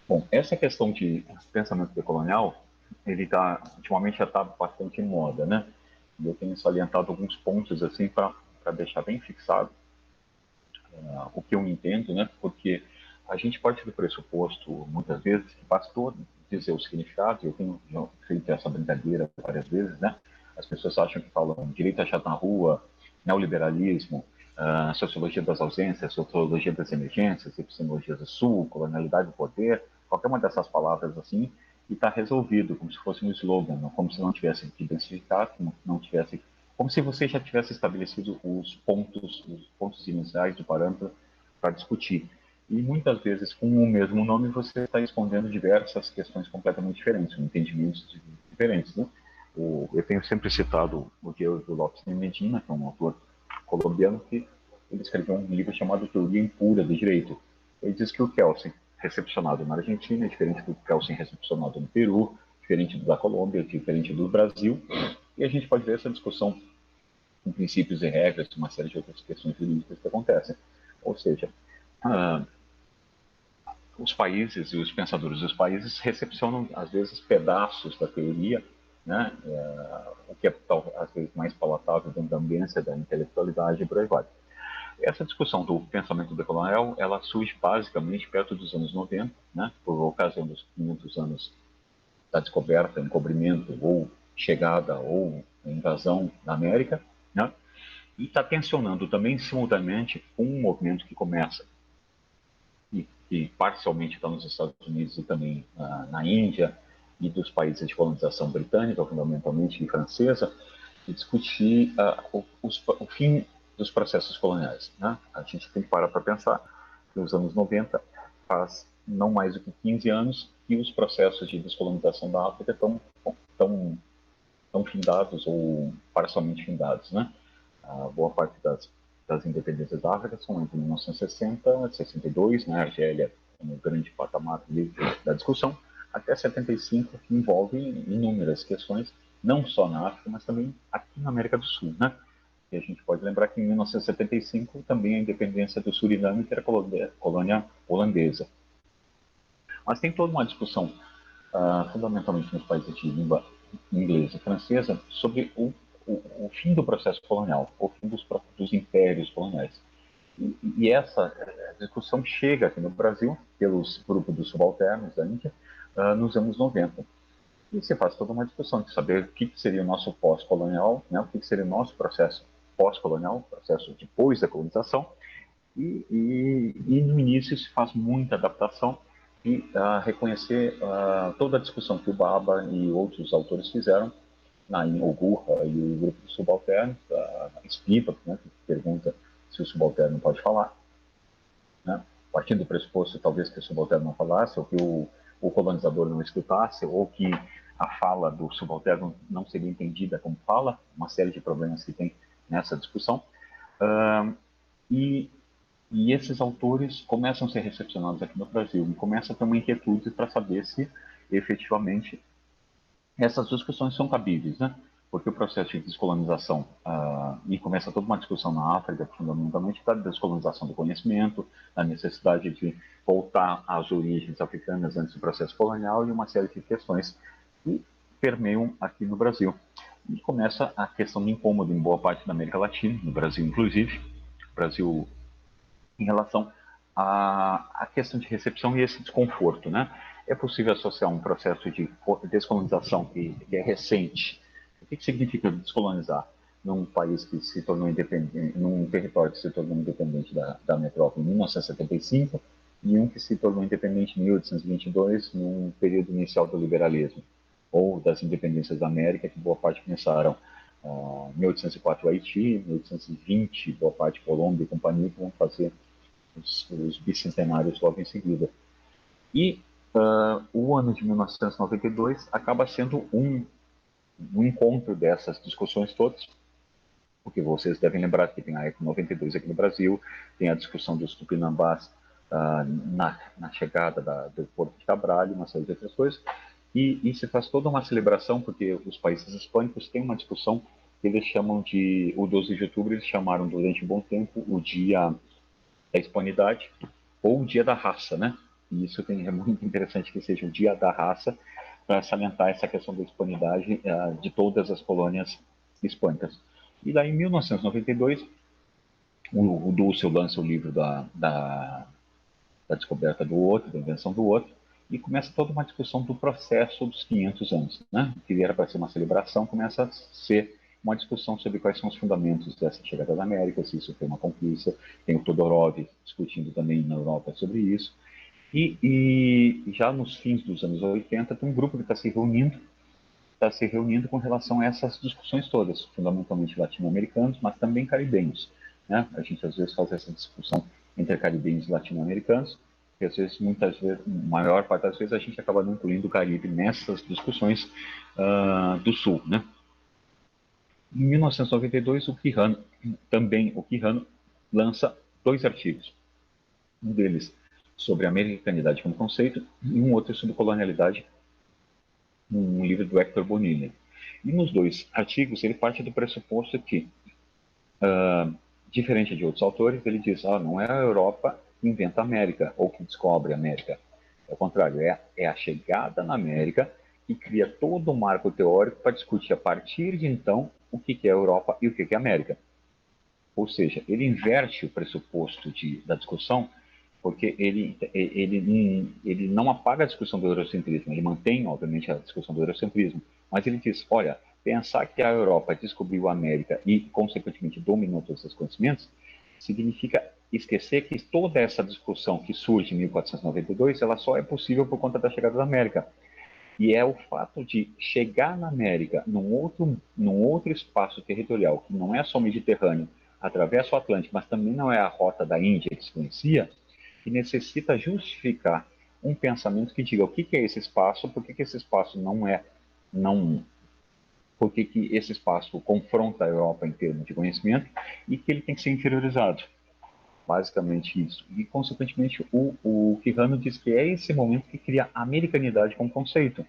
Bom, essa questão de pensamento decolonial, ele ultimamente já está bastante em moda, né? E eu tenho salientado alguns pontos, assim, para deixar bem fixado o que eu entendo, né? Porque a gente parte do pressuposto, muitas vezes, que bastou dizer o significado, eu tenho já feito essa brincadeira várias vezes, né? As pessoas acham que falam direito achado na rua, neoliberalismo, sociologia das ausências, sociologia das emergências, epistemologia do sul, colonialidade do poder, qualquer uma dessas palavras assim, e está resolvido, como se fosse um slogan, como se não tivesse que identificar, não tivesse, como se você já tivesse estabelecido os pontos iniciais do parâmetro para discutir. E muitas vezes, com o mesmo nome, você está escondendo diversas questões completamente diferentes, entendimentos diferentes. Né? Eu tenho sempre citado o Diego Lopes de Medina, que é um autor colombiano, que ele escreveu um livro chamado Teoria Impura do Direito. Ele diz que o Kelsen, recepcionado na Argentina, é diferente do Kelsen recepcionado no Peru, diferente do da Colômbia, diferente do Brasil, e a gente pode ver essa discussão com princípios e regras, uma série de outras questões jurídicas que acontecem. Ou seja, ah, os países e os pensadores dos países recepcionam, às vezes, pedaços da teoria, né, o que é, às vezes, mais palatável dentro da ambiência da intelectualidade e por aí vai. Essa discussão do pensamento decolonial, ela surge basicamente perto dos anos 90, né, por ocasião dos 500 anos da descoberta, encobrimento ou chegada ou invasão da América, né, e está tensionando também simultaneamente um movimento que começa que parcialmente está nos Estados Unidos e também na Índia e dos países de colonização britânica, fundamentalmente e francesa, de discutir o fim dos processos coloniais. Né? A gente tem que parar para pensar que nos anos 90 faz não mais do que 15 anos que os processos de descolonização da África estão findados ou parcialmente findados. Né? A boa parte das independências da África são entre 1960 e 62, né? A Argélia é um grande patamar da discussão, até 75, que envolve inúmeras questões, não só na África, mas também aqui na América do Sul, né? E a gente pode lembrar que em 1975 também a independência do Suriname, que era colônia holandesa. Mas tem toda uma discussão, fundamentalmente nos países de língua inglesa e francesa, sobre o fim do processo colonial, o fim dos impérios coloniais. E essa discussão chega aqui no Brasil, pelos grupos dos subalternos da Índia, nos anos 90. E se faz toda uma discussão de saber o que seria o nosso pós-colonial, né, o que seria o nosso processo pós-colonial, processo depois da colonização, e no início se faz muita adaptação e reconhecer toda a discussão que o Baba e outros autores fizeram na Ogurra e o grupo de subalternos, a Spivak, né, que pergunta se o subalterno pode falar, né, partindo do pressuposto talvez que o subalterno não falasse, ou que o colonizador não escutasse, ou que a fala do subalterno não seria entendida como fala, uma série de problemas que tem nessa discussão. Uh, e, e esses autores começam a ser recepcionados aqui no Brasil, e começa a ter uma inquietude para saber se efetivamente essas discussões são cabíveis, né? Porque o processo de descolonização, e começa toda uma discussão na África, fundamentalmente, da descolonização do conhecimento, da necessidade de voltar às origens africanas antes do processo colonial e uma série de questões que permeiam aqui no Brasil. E começa a questão de incômodo em boa parte da América Latina, no Brasil inclusive, Brasil em relação à questão de recepção e esse desconforto, né? É possível associar um processo de descolonização que é recente. O que significa descolonizar num país que se tornou independente, num território que se tornou independente da metrópole em 1975 e um que se tornou independente em 1822, num período inicial do liberalismo ou das independências da América, que boa parte começaram em 1804 o Haiti, 1820 boa parte Colômbia e companhia, que vão fazer os bicentenários logo em seguida. E o ano de 1992 acaba sendo um encontro dessas discussões todas, porque vocês devem lembrar que tem a Eco 92 aqui no Brasil, tem a discussão dos tupinambás na chegada do Porto de Cabral, uma série de outras coisas, e se faz toda uma celebração, porque os países hispânicos têm uma discussão que eles chamam de, o 12 de outubro, eles chamaram durante um bom tempo o dia da hispanidade, ou o dia da raça, né? e isso é muito interessante que seja o Dia da Raça, para salientar essa questão da hispanidade de todas as colônias hispânicas. E daí, em 1992, o Dussel lança o livro da descoberta do outro, da invenção do outro, e começa toda uma discussão do processo dos 500 anos, né? Que era para ser uma celebração, começa a ser uma discussão sobre quais são os fundamentos dessa chegada da América, se isso foi uma conquista. Tem o Todorov discutindo também na Europa sobre isso. E já nos fins dos anos 80, tem um grupo que está se reunindo com relação a essas discussões todas, fundamentalmente latino-americanos, mas também caribenhos, né? A gente às vezes faz essa discussão entre caribenhos e latino-americanos, e às vezes, muitas vezes, maior parte das vezes, a gente acaba não incluindo o Caribe nessas discussões do Sul, né? Em 1992, o Quijano lança 2 artigos. Um deles sobre a americanidade como conceito e um outro sobre colonialidade, um livro do Hector Bonilla. E nos 2 artigos, ele parte do pressuposto que, diferente de outros autores, ele diz, não é a Europa que inventa a América ou que descobre a América. Ao contrário, é a chegada na América que cria todo um marco teórico para discutir a partir de então o que é a Europa e o que é a América. Ou seja, ele inverte o pressuposto da discussão, porque ele não apaga a discussão do eurocentrismo, ele mantém, obviamente, a discussão do eurocentrismo, mas ele diz, olha, pensar que a Europa descobriu a América e, consequentemente, dominou todos os conhecimentos, significa esquecer que toda essa discussão que surge em 1492, ela só é possível por conta da chegada da América. E é o fato de chegar na América, num outro espaço territorial, que não é só o Mediterrâneo, atravessa o Atlântico, mas também não é a rota da Índia que se conhecia, que necessita justificar um pensamento que diga o que é esse espaço, por que esse espaço por que esse espaço confronta a Europa em termos de conhecimento e que ele tem que ser interiorizado. Basicamente isso. E, consequentemente, o Quijano diz que é esse momento que cria a americanidade como conceito.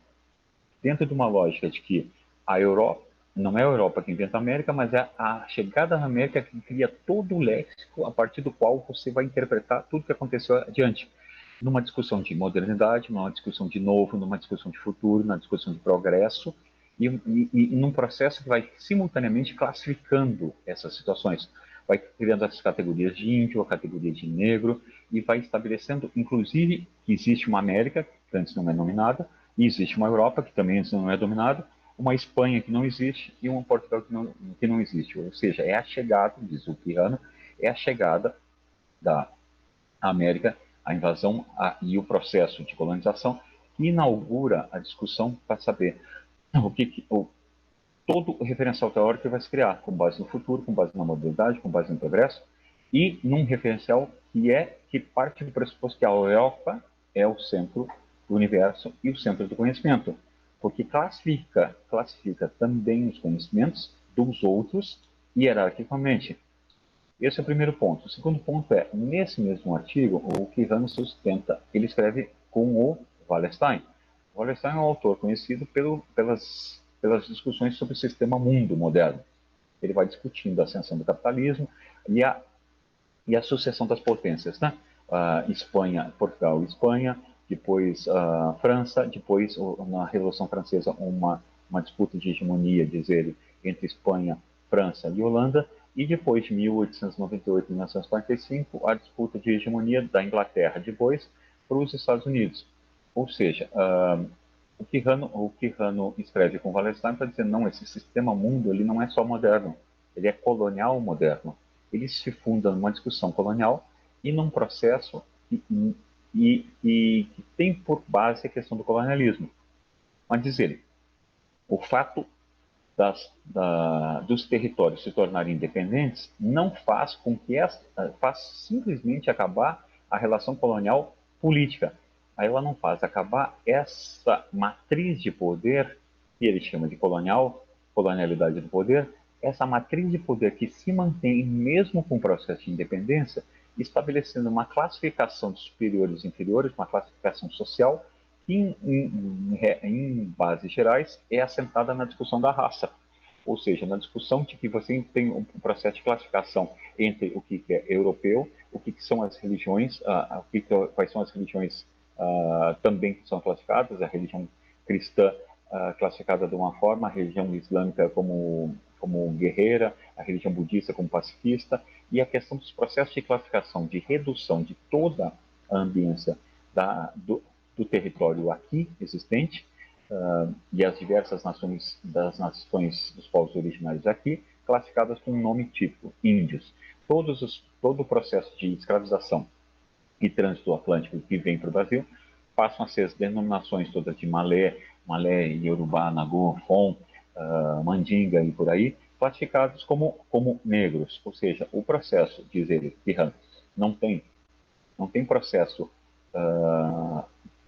Dentro de uma lógica de que a Europa, não é a Europa que inventa a América, mas é a chegada na América que cria todo o léxico a partir do qual você vai interpretar tudo que aconteceu adiante. Numa discussão de modernidade, numa discussão de novo, numa discussão de futuro, numa discussão de progresso, e num processo que vai simultaneamente classificando essas situações. Vai criando as categorias de índio, a categoria de negro, e vai estabelecendo, inclusive, que existe uma América, que antes não é nominada, e existe uma Europa, que também antes não é dominada, uma Espanha que não existe e um Portugal que não existe. Ou seja, é a chegada, diz o Quijano, é a chegada da América, a invasão e o processo de colonização que inaugura a discussão para saber todo o referencial teórico que vai se criar, com base no futuro, com base na modernidade, com base no progresso, e num referencial que parte do pressuposto que a Europa é o centro do universo e o centro do conhecimento, porque classifica também os conhecimentos dos outros hierarquicamente. Esse é o primeiro ponto. O segundo ponto é, nesse mesmo artigo, o Quijano sustenta, ele escreve com o Wallerstein. O Wallerstein é um autor conhecido pelas discussões sobre o sistema mundo moderno. Ele vai discutindo a ascensão do capitalismo e a sucessão das potências, né? Espanha, Portugal e Espanha, depois França, depois na Revolução Francesa uma disputa de hegemonia, diz ele, entre Espanha, França e Holanda, e depois de 1898 e 1945 a disputa de hegemonia da Inglaterra depois para os Estados Unidos. Ou seja, o Quijano escreve com Wallerstein para dizer, não, esse sistema mundo ele não é só moderno, ele é colonial moderno. Ele se funda numa discussão colonial e num processo que tem por base a questão do colonialismo. Mas diz ele, o fato dos territórios se tornarem independentes não faz com que faz simplesmente acabar a relação colonial política. Aí ela não faz acabar essa matriz de poder que ele chama de colonialidade do poder, essa matriz de poder que se mantém mesmo com o processo de independência, estabelecendo uma classificação de superiores e inferiores, uma classificação social que, em bases gerais, é assentada na discussão da raça. Ou seja, na discussão de que você tem um processo de classificação entre o que é europeu, o que são as religiões, quais são as religiões também são classificadas, a religião cristã classificada de uma forma, a religião islâmica como guerreira, a religião budista como pacifista, e a questão dos processos de classificação, de redução de toda a ambiência do território aqui existente, e as diversas nações dos povos originários aqui, classificadas com um nome típico, índios. Todo o processo de escravização e trânsito atlântico que vem para o Brasil passam a ser as denominações todas de Malé, Iorubá, Nagô, Fon, Mandinga e por aí, classificados como negros. Ou seja, o processo, diz ele, Pirran, não tem processo,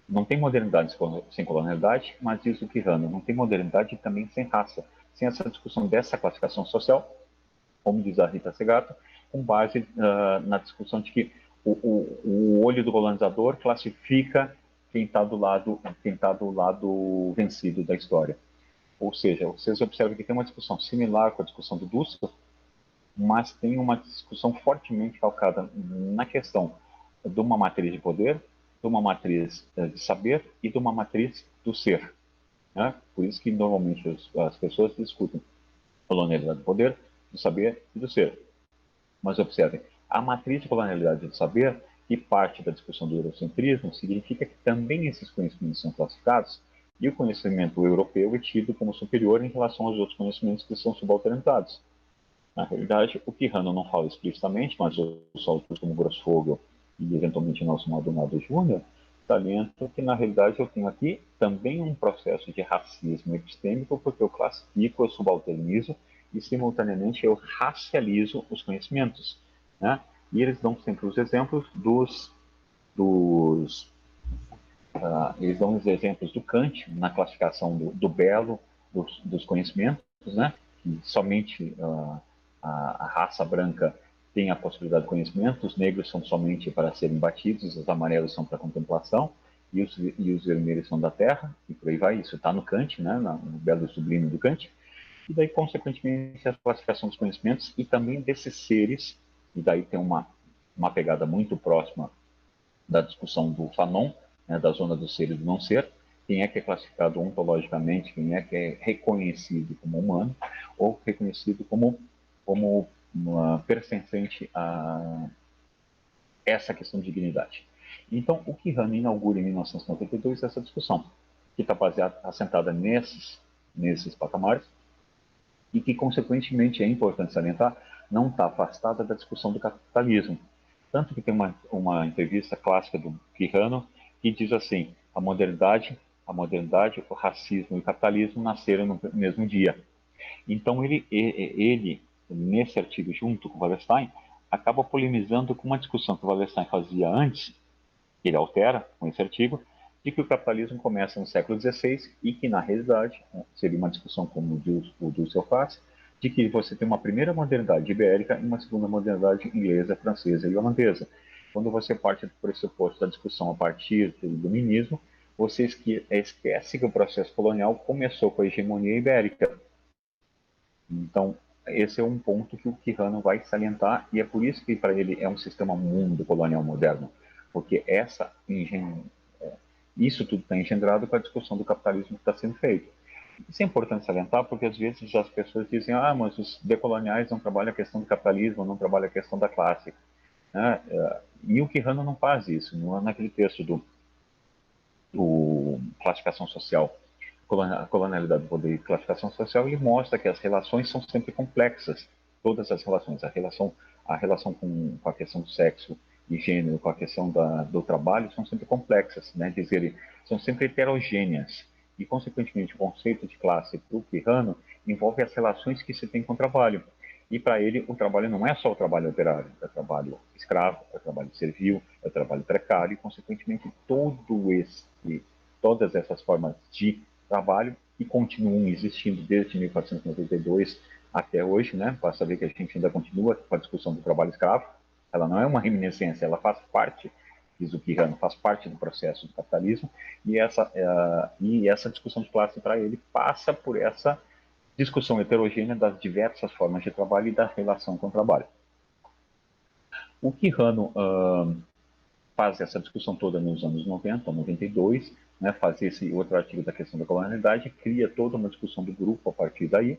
não tem modernidade sem colonialidade, mas diz o Quijano, não tem modernidade também sem raça, sem essa discussão dessa classificação social, como diz a Rita Segato, com base na discussão de que o olho do colonizador classifica quem está do lado vencido da história. Ou seja, vocês observam que tem uma discussão similar com a discussão do Dussel, mas tem uma discussão fortemente calcada na questão de uma matriz de poder, de uma matriz de saber e de uma matriz do ser. Né? Por isso que normalmente as pessoas discutem colonialidade do poder, do saber e do ser. Mas observem, a matriz de colonialidade do saber, que parte da discussão do eurocentrismo, significa que também esses conhecimentos são classificados e o conhecimento europeu é tido como superior em relação aos outros conhecimentos que são subalternizados. Na realidade, o Quijano não fala explicitamente, mas os autores como Grossfogel e eventualmente Nelson Maldonado Júnior salientam que na realidade eu tenho aqui também um processo de racismo epistêmico, porque eu classifico, eu subalternizo e simultaneamente eu racializo os conhecimentos, né? E eles dão sempre os exemplos eles dão os exemplos do Kant na classificação do belo dos conhecimentos, né? Que somente a raça branca tem a possibilidade de conhecimento, os negros são somente para serem batidos, os amarelos são para contemplação, e os vermelhos são da terra, e por aí vai, isso está no Kant, né, no belo sublime do Kant, e daí, consequentemente, a classificação dos conhecimentos e também desses seres, e daí tem uma pegada muito próxima da discussão do Fanon, né, da zona do ser e do não ser, quem é que é classificado ontologicamente, quem é que é reconhecido como humano, ou reconhecido como pertencente a essa questão de dignidade. Então, o Quijano inaugura em 1992 essa discussão, que está assentada nesses patamares, e que, consequentemente, é importante salientar, não está afastada da discussão do capitalismo. Tanto que tem uma entrevista clássica do Quijano que diz assim, a modernidade, o racismo e o capitalismo nasceram no mesmo dia. Então, ele nesse artigo, junto com o Wallerstein, acaba polemizando com uma discussão que o Wallerstein fazia antes, que ele altera com esse artigo, de que o capitalismo começa no século XVI e que, na realidade, seria uma discussão como o Dussel faz, de que você tem uma primeira modernidade ibérica e uma segunda modernidade inglesa, francesa e holandesa. Quando você parte do pressuposto da discussão a partir do iluminismo, você esquece que o processo colonial começou com a hegemonia ibérica. Então, esse é um ponto que o Quijano vai salientar, e é por isso que para ele é um sistema mundo colonial moderno, porque isso tudo está engendrado com a discussão do capitalismo que está sendo feito. Isso é importante salientar, porque às vezes as pessoas dizem, mas os decoloniais não trabalham a questão do capitalismo, não trabalham a questão da classe. Né? E o Quijano não faz isso, naquele texto do Classificação Social, a colonialidade do poder e classificação social, ele mostra que as relações são sempre complexas, todas as relações, a relação com a questão do sexo e gênero, com a questão do trabalho, são sempre complexas, né? Diz ele, são sempre heterogêneas, e consequentemente o conceito de classe para o Quijano envolve as relações que se tem com o trabalho, e para ele o trabalho não é só o trabalho operário, é o trabalho escravo, é o trabalho servil, é o trabalho precário, e consequentemente todas essas formas de trabalho que continuam existindo desde 1492 até hoje, né? Basta ver que a gente ainda continua com a discussão do trabalho escravo. Ela não é uma reminiscência, ela faz parte, diz o Quijano, faz parte do processo do capitalismo, e essa discussão de classe para ele passa por essa discussão heterogênea das diversas formas de trabalho e da relação com o trabalho. O Quijano faz essa discussão toda nos anos 90, 92, né, faz esse outro artigo da questão da colonialidade, cria toda uma discussão do grupo a partir daí.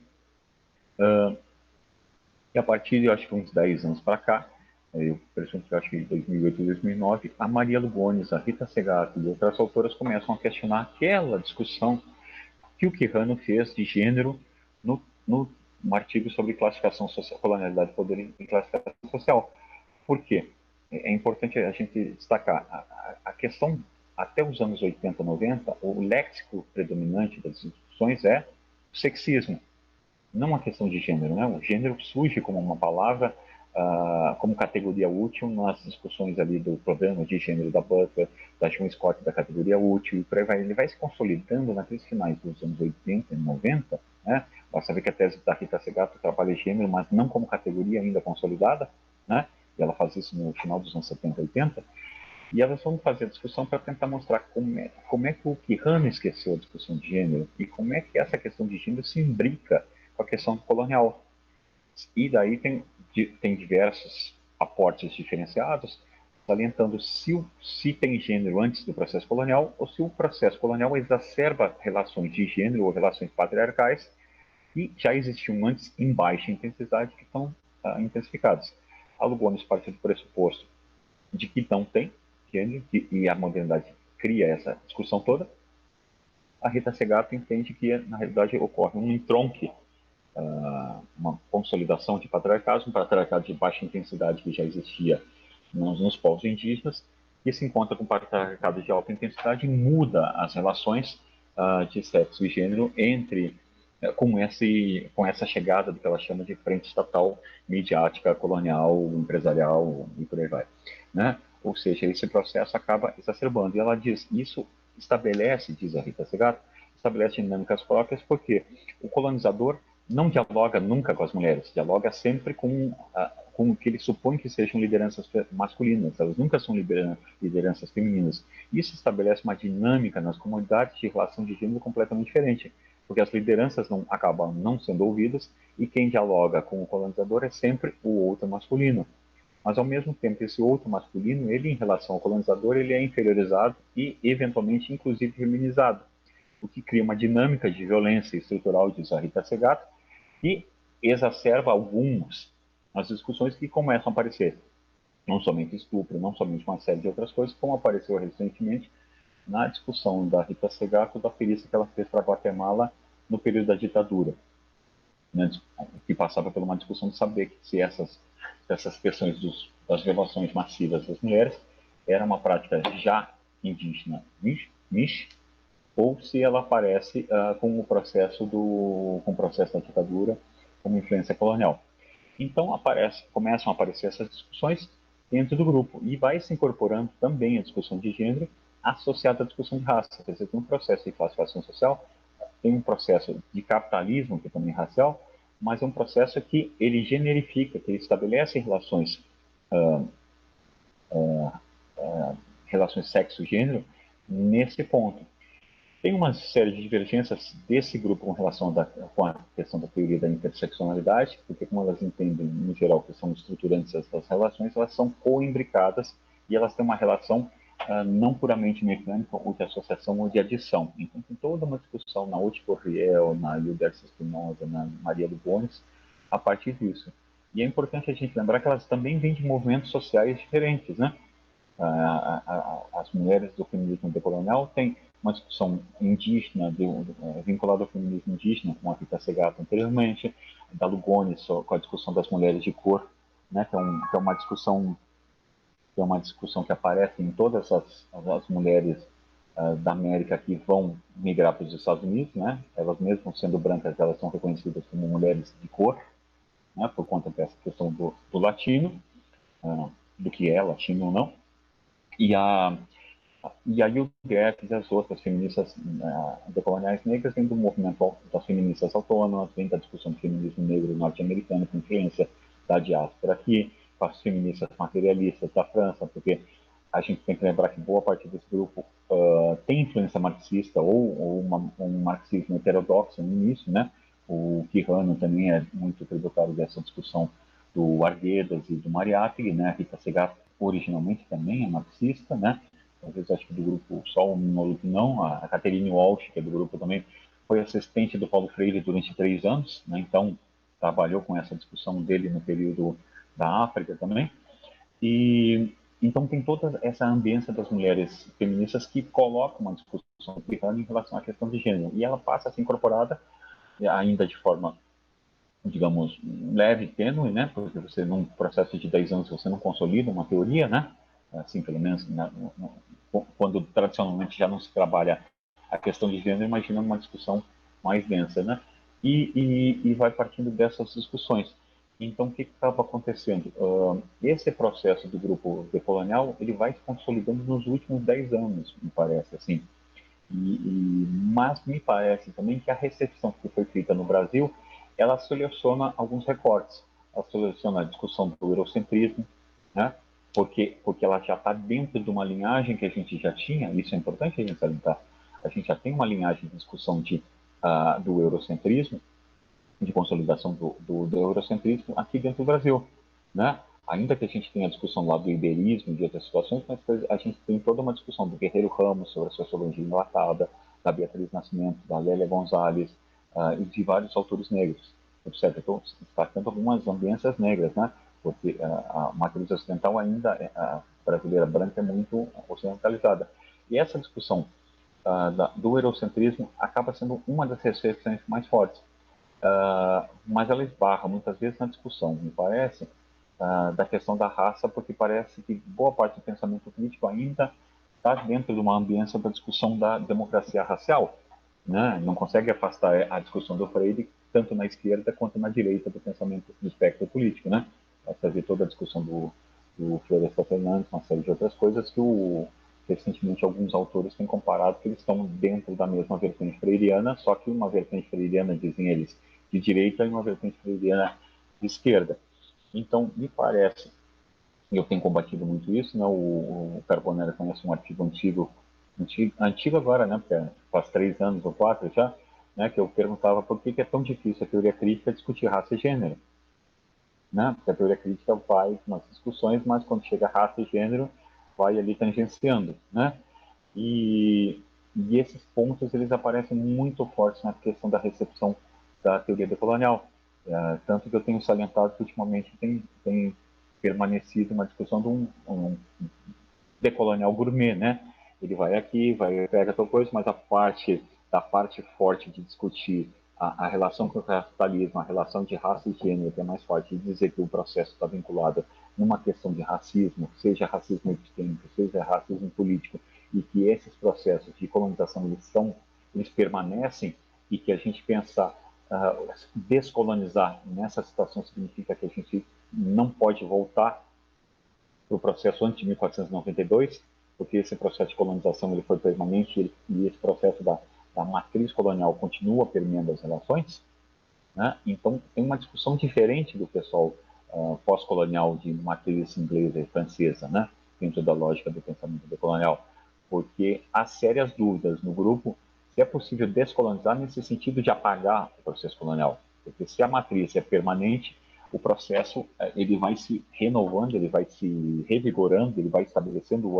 E a partir de, eu acho que uns 10 anos para cá, eu presumo que acho que em 2008 e 2009, a Maria Lugones, a Rita Segato e outras autoras começam a questionar aquela discussão que o Quijano fez de gênero no artigo sobre classificação social, colonialidade, poder e classificação social. Por quê? É importante a gente destacar a questão, até os anos 80, 90, o léxico predominante das discussões é o sexismo, não uma questão de gênero, né? O gênero surge como uma palavra, como categoria útil nas discussões ali do programa de gênero da Butler, da John Scott da categoria útil, e por aí vai. Ele vai se consolidando naqueles finais dos anos 80 e 90, né? Basta ver que a tese da Rita Segato trabalha gênero, mas não como categoria ainda consolidada, né? E ela faz isso no final dos anos 70 e 80. E elas vão fazer a discussão para tentar mostrar como é que o Quijano esqueceu a discussão de gênero e como é que essa questão de gênero se imbrica com a questão colonial. E daí tem diversos aportes diferenciados, salientando se tem gênero antes do processo colonial ou se o processo colonial exacerba relações de gênero ou relações patriarcais que já existiam antes em baixa intensidade que estão intensificadas. A Lugones parte do pressuposto de que não tem gênero e a modernidade cria essa discussão toda. A Rita Segato entende que, na realidade, ocorre um entronque, uma consolidação de patriarcados, um patriarcado de baixa intensidade que já existia nos povos indígenas, e se encontra com um patriarcado de alta intensidade e muda as relações de sexo e gênero com essa chegada do que ela chama de frente estatal, midiática, colonial, empresarial e por aí vai, né? Ou seja, esse processo acaba exacerbando. E ela diz, isso estabelece, diz a Rita Segato, estabelece dinâmicas próprias, porque o colonizador não dialoga nunca com as mulheres, dialoga sempre com o que ele supõe que sejam lideranças masculinas, elas nunca são lideranças femininas. Isso estabelece uma dinâmica nas comunidades de relação de gênero completamente diferente, porque as lideranças acabam não sendo ouvidas e quem dialoga com o colonizador é sempre o outro masculino. Mas, ao mesmo tempo, esse outro masculino, ele, em relação ao colonizador, ele é inferiorizado e, eventualmente, inclusive, feminizado, o que cria uma dinâmica de violência estrutural, diz a Rita Segato, e exacerba as discussões que começam a aparecer. Não somente estupro, não somente uma série de outras coisas, como apareceu recentemente na discussão da Rita Segato da perícia que ela fez para a Guatemala no período da ditadura, né, que passava por uma discussão de saber se essas questões das violações massivas das mulheres era uma prática já indígena Mish, ou se ela aparece com o processo da ditadura como influência colonial. Então começam a aparecer essas discussões dentro do grupo e vai se incorporando também a discussão de gênero associada à discussão de raça. Quer dizer, tem um processo de classificação social, tem um processo de capitalismo, que é também racial, mas é um processo que ele generifica, que ele estabelece relações sexo-gênero nesse ponto. Tem uma série de divergências desse grupo com a questão da teoria da interseccionalidade, porque como elas entendem, em geral, que são estruturantes das relações, elas são co-imbricadas e elas têm uma relação não puramente mecânica, ou de associação ou de adição. Então, tem toda uma discussão na Uti Corriel, na Hildercia Spinoza, na Maria Lugones, a partir disso. E é importante a gente lembrar que elas também vêm de movimentos sociais diferentes, né? As mulheres do feminismo decolonial têm uma discussão indígena, vinculada ao feminismo indígena, como a Rita Segato anteriormente, da Lugones com a discussão das mulheres de cor, né, que é uma discussão que aparece em todas as mulheres da América que vão migrar para os Estados Unidos, né? Elas mesmo sendo brancas, elas são reconhecidas como mulheres de cor, né, por conta dessa questão do latino, do que é latino ou não. E aí o UDF e as outras feministas decoloniais negras vêm do movimento das feministas autônomas, vem da discussão do feminismo negro norte-americano com influência da diáspora aqui, com as feministas materialistas da França, porque a gente tem que lembrar que boa parte desse grupo tem influência marxista ou um marxismo heterodoxo no início, né? O Quijano também é muito tributário dessa discussão do Arguedas e do Mariátegui, né? A Rita Segato originalmente também é marxista, né? Às vezes acho que do grupo só o Minoluto não, a Catherine Walsh, que é do grupo também, foi assistente do Paulo Freire durante 3 anos, né? Então trabalhou com essa discussão dele no período da África também. E então tem toda essa ambiência das mulheres feministas que colocam uma discussão em relação à questão de gênero. E ela passa a ser incorporada, ainda de forma, digamos, leve, tênue, né? Porque você, num processo de 10 anos, você não consolida uma teoria, né? Assim, pelo menos, né? Quando tradicionalmente já não se trabalha a questão de gênero, imagina uma discussão mais densa, né? E vai partindo dessas discussões. Então, o que estava acontecendo? Esse processo do grupo decolonial, ele vai se consolidando nos últimos 10 anos, me parece, assim. Mas me parece também que a recepção que foi feita no Brasil, ela seleciona alguns recortes. Ela seleciona a discussão do eurocentrismo, né? Porque ela já está dentro de uma linhagem que a gente já tinha, isso é importante a gente salientar. A gente já tem uma linhagem de discussão do eurocentrismo, de consolidação do eurocentrismo aqui dentro do Brasil, né? Ainda que a gente tenha a discussão lá do iberismo e de outras situações, mas a gente tem toda uma discussão do Guerreiro Ramos sobre a sociologia enlatada, da Beatriz Nascimento, da Lélia Gonzalez e de vários autores negros, etc. Então, destacando algumas ambiências negras, né? Porque a matriz ocidental ainda, a brasileira branca, é muito ocidentalizada. E essa discussão do eurocentrismo acaba sendo uma das recepções mais fortes. Mas ela esbarra muitas vezes na discussão, me parece, da questão da raça, porque parece que boa parte do pensamento político ainda está dentro de uma ambiência da discussão da democracia racial, né? Não consegue afastar a discussão do Freire tanto na esquerda quanto na direita do pensamento do espectro político, né? Vai fazer toda a discussão do Florestan Fernandes, uma série de outras coisas que recentemente alguns autores têm comparado que eles estão dentro da mesma vertente freiriana, só que uma vertente freiriana, dizem eles, de direita e uma vertente freiriana de esquerda. Então, me parece, e eu tenho combatido muito isso, né? O Carbonero conhece um artigo antigo agora, né? Porque faz 3 anos ou 4 já, né? Que eu perguntava por que é tão difícil a teoria crítica discutir raça e gênero, né? Porque a teoria crítica vai com umas discussões, mas quando chega a raça e gênero, vai ali tangenciando, né? E esses pontos eles aparecem muito fortes na questão da recepção da teoria decolonial. Tanto que eu tenho salientado que ultimamente tem permanecido uma discussão de um decolonial gourmet, né? Ele vai aqui, vai pega tal coisa, mas da parte forte de discutir a relação com o capitalismo, a relação de raça e gênero, que é mais forte, de dizer que o processo está vinculado numa questão de racismo, seja racismo epistêmico, seja racismo político, e que esses processos de colonização eles permanecem, e que a gente pensar descolonizar nessa situação significa que a gente não pode voltar para o processo antes de 1492, porque esse processo de colonização ele foi permanente e esse processo da matriz colonial continua permeando as relações, né? Então tem uma discussão diferente do pessoal pós-colonial de matriz inglesa e francesa, né? Dentro da lógica do pensamento decolonial, porque há sérias dúvidas no grupo se é possível descolonizar nesse sentido de apagar o processo colonial, porque se a matriz é permanente, o processo ele vai se renovando, ele vai se revigorando, ele vai estabelecendo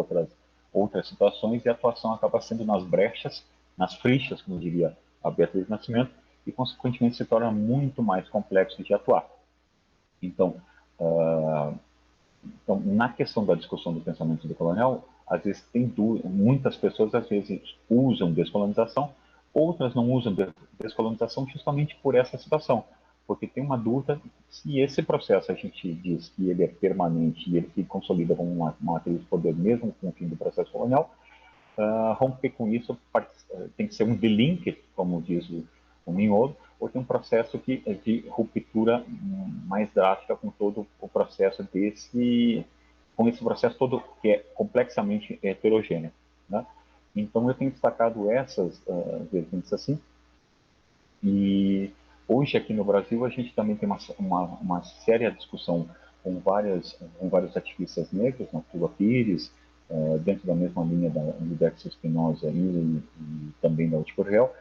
outras situações e a atuação acaba sendo nas brechas, nas frichas, como diria a Beatriz Nascimento, e consequentemente se torna muito mais complexo de atuar. Então, na questão da discussão do pensamento decolonial, às vezes muitas pessoas às vezes usam descolonização, outras não usam descolonização justamente por essa situação, porque tem uma dúvida se esse processo a gente diz que ele é permanente e ele se consolida como uma matriz de poder mesmo com o fim do processo colonial, romper com isso tem que ser um delink, como diz o Mignolo, ou tem um processo de ruptura mais drástica com todo o processo com esse processo todo que é complexamente heterogêneo, né? Então eu tenho destacado essas vertentes assim, e hoje aqui no Brasil a gente também tem uma séria discussão com vários ativistas negros, na Tula Pires, dentro da mesma linha da Liberty Espinosa e também da Utipurgel,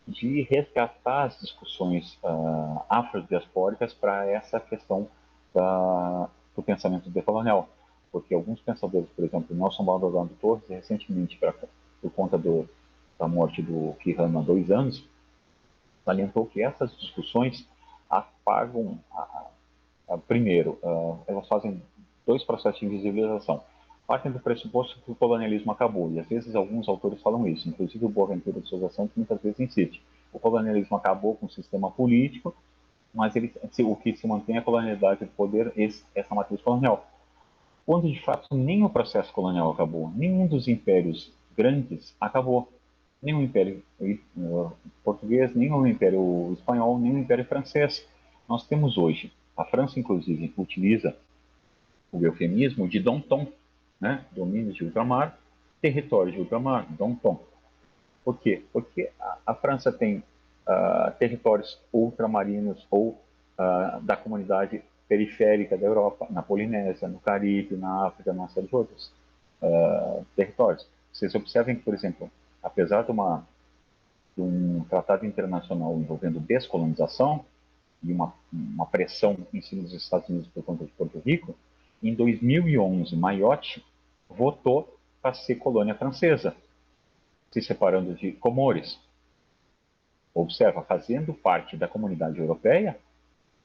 de resgatar as discussões afrodiaspóricas para essa questão do pensamento decolonial. porque alguns pensadores, por exemplo, Nelson Maldonado Torres, recentemente, por conta da morte do Quijano há 2 anos, salientou que essas discussões apagam, primeiro, elas fazem 2 processos de invisibilização. Partem do pressuposto que o colonialismo acabou, e às vezes alguns autores falam isso, inclusive o Boaventura de Souza Santos muitas vezes insiste. O colonialismo acabou com o sistema político, mas o que se mantém é a colonialidade do poder, essa matriz colonial. Quando de fato nem o processo colonial acabou, nenhum dos impérios grandes acabou. Nem o Império Português, nem o Império Espanhol, nem o Império Francês. Nós temos hoje, a França inclusive utiliza o eufemismo de Danton, né? Domínios de ultramar, território de ultramar, Danton. Por quê? Porque a França tem territórios ultramarinos ou da comunidade periférica da Europa, na Polinésia, no Caribe, na África, numa série de outros territórios. Vocês observem que, por exemplo, apesar de um tratado internacional envolvendo descolonização e uma pressão em cima dos Estados Unidos por conta de Porto Rico, em 2011, Mayotte votou para ser colônia francesa, se separando de Comores. Observa, fazendo parte da comunidade europeia,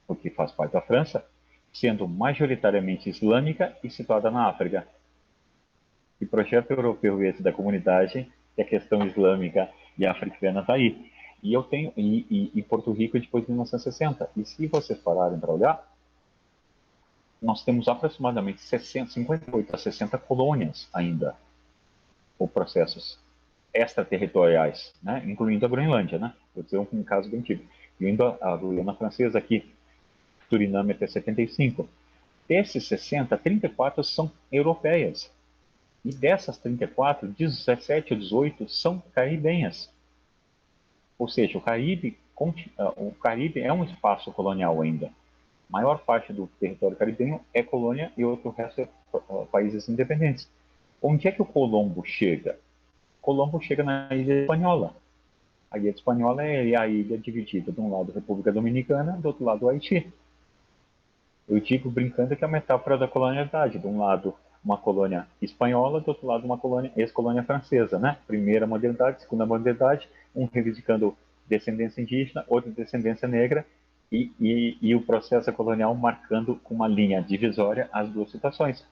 porque faz parte da França, sendo majoritariamente islâmica e situada na África. E projeto europeu esse da comunidade, que a questão islâmica e africana está aí. E eu tenho e Porto Rico depois de 1960. E se vocês pararem para olhar, nós temos aproximadamente 58 a 60 colônias ainda, ou processos extraterritoriais, né? Incluindo a Groenlândia, né? Vou dizer um caso bem típico. Incluindo a Guiana Francesa aqui, Suriname até 75. Desses 60, 34 são europeias. E dessas 34, 17 ou 18 são caribenhas. Ou seja, o Caribe é um espaço colonial ainda. A maior parte do território caribenho é colônia e outro resto é países independentes. Onde é que o Colombo chega? Colombo chega na Ilha Espanhola. A Ilha Espanhola é a ilha dividida de um lado a República Dominicana, do outro lado o Haiti. Eu digo brincando que é a metáfora da colonialidade. De um lado uma colônia espanhola, do outro lado uma colônia ex-colônia francesa, né? Primeira modernidade, segunda modernidade, um reivindicando descendência indígena, outro descendência negra, e o processo colonial marcando com uma linha divisória as duas situações.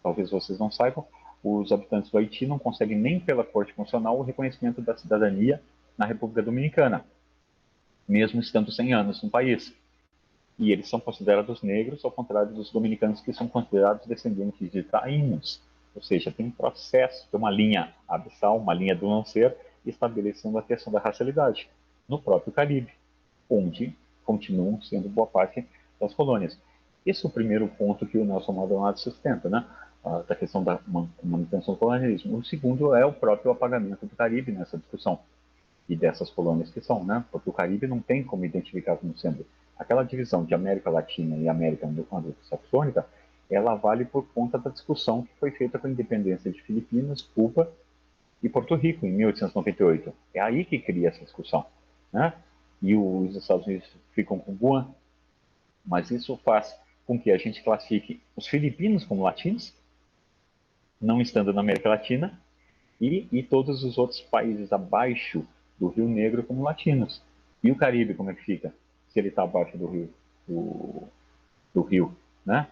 Talvez vocês não saibam, os habitantes do Haiti não conseguem nem pela Corte Constitucional o reconhecimento da cidadania na República Dominicana, mesmo estando 100 anos no país. E eles são considerados negros, ao contrário dos dominicanos, que são considerados descendentes de taínos. Ou seja, tem um processo, tem uma linha abissal, uma linha do não ser, estabelecendo a questão da racialidade no próprio Caribe, onde continuam sendo boa parte das colônias. Esse é o primeiro ponto que o Nelson Maldonado sustenta, né? Da questão da manutenção do colonialismo. O segundo é o próprio apagamento do Caribe nessa discussão e dessas colônias que são, né? Porque o Caribe não tem como identificar como sendo aquela divisão de América Latina e América Anglo-Saxônica, ela vale por conta da discussão que foi feita com a independência de Filipinas, Cuba e Porto Rico em 1898. É aí que cria essa discussão, né? E os Estados Unidos ficam com Guam, mas isso faz com que a gente classifique os filipinos como latinos, não estando na América Latina, e todos os outros países abaixo do Rio Negro como latinos. E o Caribe, como é que fica? Se ele está abaixo do rio, né?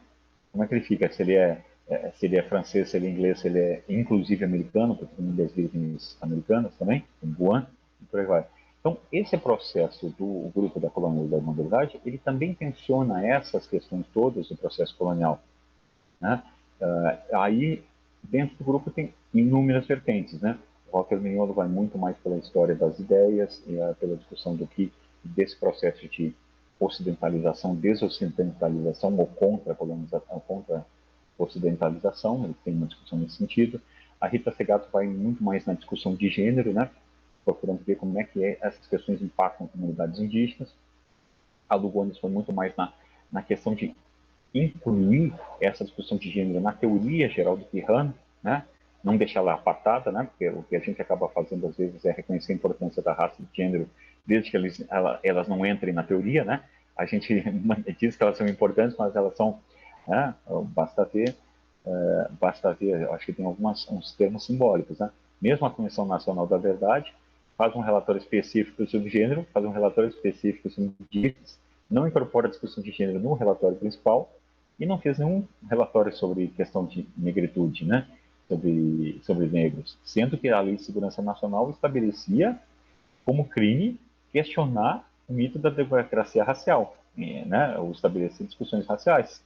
Como é que ele fica? Se ele é francês, se ele é inglês, se ele é inclusive americano, porque tem muitas vítimas americanas também, em Guam, e por aí vai. Então, esse processo do grupo da colônia da modernidade, ele também tensiona essas questões todas do processo colonial, né? Aí, dentro do grupo tem inúmeras vertentes, né? O Walter Mignolo vai muito mais pela história das ideias e pela discussão desse processo de ocidentalização, desocidentalização ou contra-colonização, contra-ocidentalização, ele tem uma discussão nesse sentido. A Rita Segato vai muito mais na discussão de gênero, né? Procurando ver como é que essas questões impactam comunidades indígenas. A Lugones foi muito mais na questão de incluir essa discussão de gênero na teoria geral do Quijano, né? Não deixar ela apartada, né? Porque o que a gente acaba fazendo às vezes é reconhecer a importância da raça e do gênero, desde que elas não entrem na teoria, né? A gente diz que elas são importantes, mas elas são, né? Basta ver basta ver, eu acho que tem uns termos simbólicos, né? Mesmo a Comissão Nacional da Verdade faz um relatório específico sobre gênero, faz um relatório específico sobre indígenas, não incorpora a discussão de gênero no relatório principal e não fez nenhum relatório sobre questão de negritude, né? Sobre negros, sendo que a Lei de Segurança Nacional estabelecia como crime questionar o mito da democracia racial, né? Ou estabelecer discussões raciais.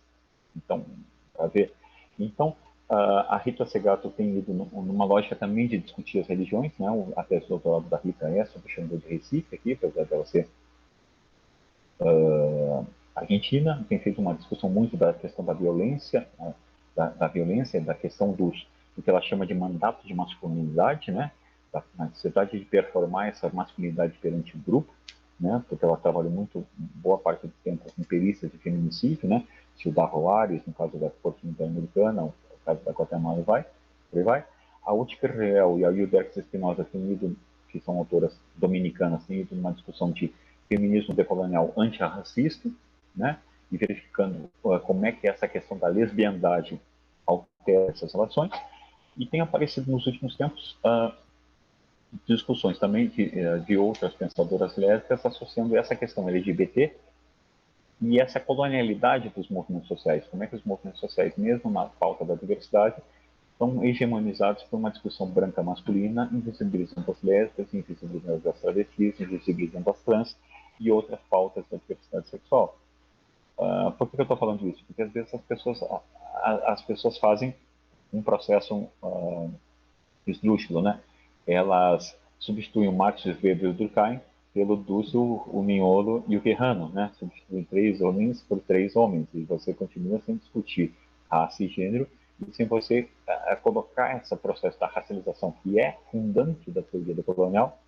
Então, para ver. Então, a Rita Segato tem ido numa lógica também de discutir as religiões, né? A tese de doutorado da Rita é sobre o Xangô de Recife, aqui, apesar dela ser argentina, tem feito uma discussão muito da questão da violência, né? da violência, da questão do que ela chama de mandato de masculinidade, né? Da necessidade de performar essa masculinidade perante o grupo, né? Porque ela trabalhou muito, boa parte do tempo, com perícias de feminicídio, né? Gildarro Ares, no caso da Corte Interamericana, no caso da Guatemala, por aí vai. A Útica Real e a Hilderx Espinosa têm ido, que são autoras dominicanas, têm ido numa discussão de feminismo decolonial antirracista, né? E verificando como é que essa questão da lesbiandade altera essas relações. E tem aparecido nos últimos tempos discussões também de outras pensadoras lésbicas associando essa questão LGBT e essa colonialidade dos movimentos sociais. Como é que os movimentos sociais, mesmo na pauta da diversidade, são hegemonizados por uma discussão branca masculina, invisibilizando as lésbicas, invisibilizando as travestis, invisibilizando as trans e outras pautas da diversidade sexual. Por que eu estou falando isso? Porque às vezes as pessoas fazem um processo esdrúxulo, né? Elas substituem o Marx, o Weber e o Durkheim pelo Dussel, o Mignolo e o Quijano, né? Substituem 3 homens por 3 homens e você continua sem discutir raça e gênero e sem você colocar esse processo da racialização, que é fundante da teoria decolonial,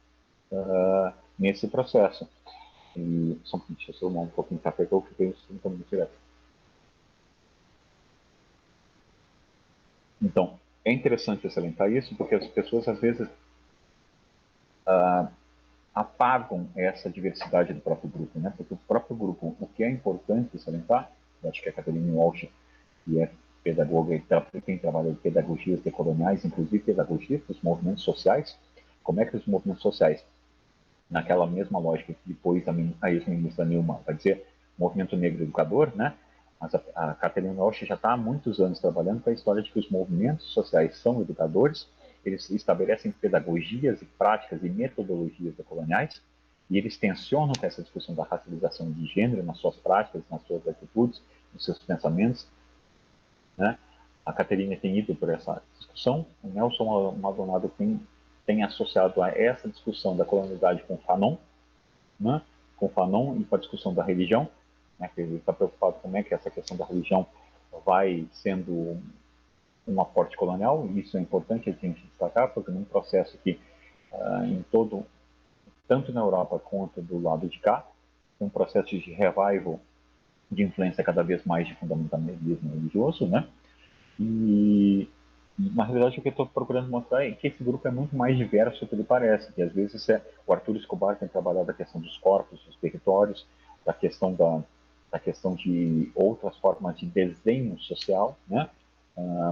nesse processo. E só deixa eu tomar um pouquinho de café que eu fiquei uns 30 minutos direto. Então, é interessante salientar isso, porque as pessoas, às vezes, apagam essa diversidade do próprio grupo, né? Porque o próprio grupo, o que é importante salientar, eu acho que a Catherine Walsh, que é pedagoga e tem trabalhado em pedagogias decoloniais, inclusive pedagogias dos movimentos sociais, como é que os movimentos sociais, naquela mesma lógica que depois a ex-ministra Nilma vai dizer, movimento negro educador, né? Mas a Catherine Walsh já está há muitos anos trabalhando com a história de que os movimentos sociais são educadores, eles estabelecem pedagogias e práticas e metodologias decoloniais, e eles tensionam com essa discussão da racialização de gênero nas suas práticas, nas suas atitudes, nos seus pensamentos, né? A Caterine tem ido por essa discussão, o Nelson Maldonado tem associado a essa discussão da colonialidade com Fanon, né? Com Fanon e com a discussão da religião, né? Que ele está preocupado como é que essa questão da religião vai sendo um aporte colonial, e isso é importante a gente destacar, porque num processo que em todo, tanto na Europa quanto do lado de cá, tem um processo de revival de influência cada vez mais de fundamentalismo religioso, né? E na realidade o que eu estou procurando mostrar é que esse grupo é muito mais diverso do que ele parece, que às vezes o Arthur Escobar tem trabalhado a questão dos corpos, dos territórios, da questão de outras formas de desenho social, né?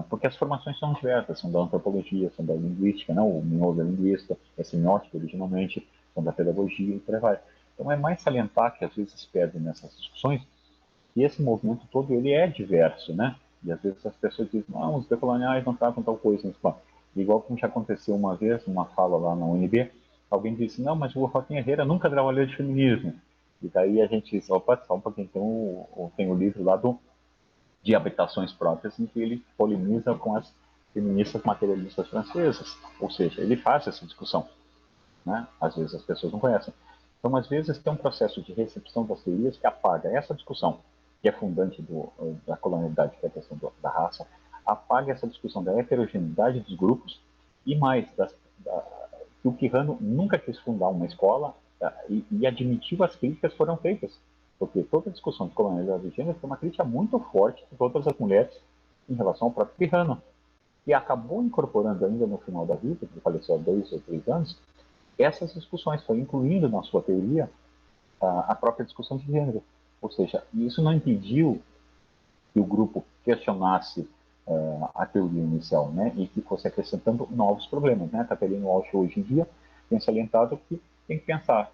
Porque as formações são diversas, são da antropologia, são da linguística, né? O Mignolo é linguista, é semiótico originalmente, são da pedagogia e por aí vai. Então é mais salientar que às vezes perde nessas discussões que esse movimento todo ele é diverso, né? E às vezes as pessoas dizem, não, os decoloniais não tratam tal coisa. Igual como já aconteceu uma vez, numa fala lá na UNB, alguém disse, não, mas o Joaquim Herrera nunca trabalhou de feminismo. E daí a gente disse, opa, só um pouquinho, tem o livro lá de habitações próprias, em que ele polemiza com as feministas materialistas francesas. Ou seja, ele faz essa discussão, né? Às vezes as pessoas não conhecem. Então, às vezes, tem um processo de recepção das teorias que apaga essa discussão, que é fundante da colonialidade, que é a questão da raça, apaga essa discussão da heterogeneidade dos grupos e mais, que o Quijano nunca quis fundar uma escola e admitiu as críticas que foram feitas. Porque toda a discussão de colonialidade de gênero foi uma crítica muito forte de todas as mulheres em relação ao próprio Quijano, que acabou incorporando ainda no final da vida, que faleceu há 2 ou 3 anos, essas discussões, foi incluindo na sua teoria a própria discussão de gênero. Ou seja, isso não impediu que o grupo questionasse a teoria inicial, né, e que fosse acrescentando novos problemas, né. A Catherine Walsh hoje em dia tem salientado que tem que pensar